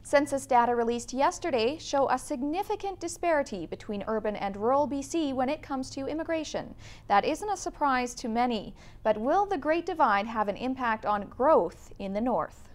Census data released yesterday show a significant disparity between urban and rural BC when it comes to immigration. That isn't a surprise to many, but will the Great Divide have an impact on growth in the north?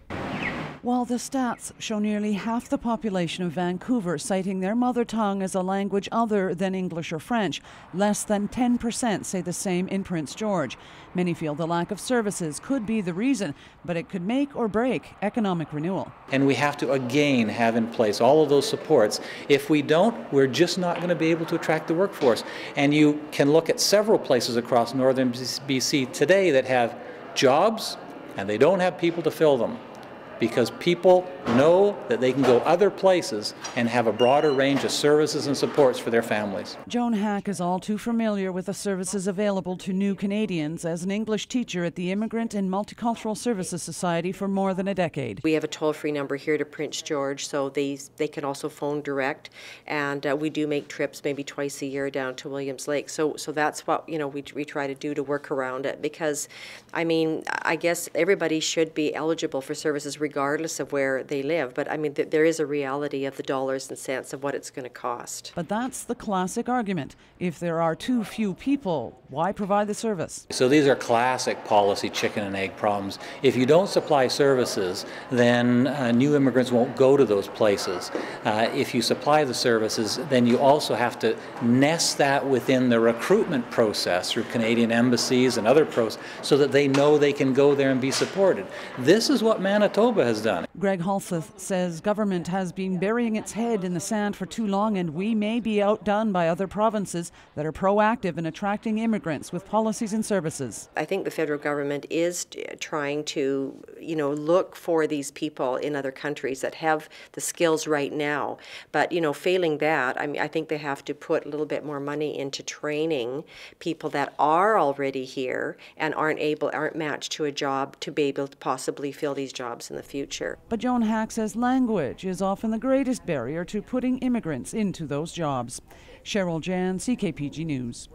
While the stats show nearly half the population of Vancouver citing their mother tongue as a language other than English or French, less than 10% say the same in Prince George. Many feel the lack of services could be the reason, but it could make or break economic renewal. And we have to again have in place all of those supports. If we don't, we're just not going to be able to attract the workforce. And you can look at several places across northern BC today that have jobs and they don't have people to fill them, because people know that they can go other places and have a broader range of services and supports for their families. Joan Hack is all too familiar with the services available to new Canadians as an English teacher at the Immigrant and Multicultural Services Society for more than a decade. We have a toll-free number here to Prince George, so they can also phone direct, and we do make trips maybe twice a year down to Williams Lake. So that's what we try to do to work around it, because I mean, I guess everybody should be eligible for services regardless of where they live, but I mean there is a reality of the dollars and cents of what it's going to cost. But that's the classic argument. If there are too few people, why provide the service? So these are classic policy chicken and egg problems. If you don't supply services, then new immigrants won't go to those places. If you supply the services, then you also have to nest that within the recruitment process through Canadian embassies and other processes so that they know they can go there and be supported. This is what Manitoba has done. Greg Halseth says government has been burying its head in the sand for too long, and we may be outdone by other provinces that are proactive in attracting immigrants with policies and services. I think the federal government is trying to, look for these people in other countries that have the skills right now. But, failing that, I mean, I think they have to put a little bit more money into training people that are already here and aren't matched to a job to be able to possibly fill these jobs in the future. But Joan Hack says language is often the greatest barrier to putting immigrants into those jobs. Cheryl Jan, CKPG News.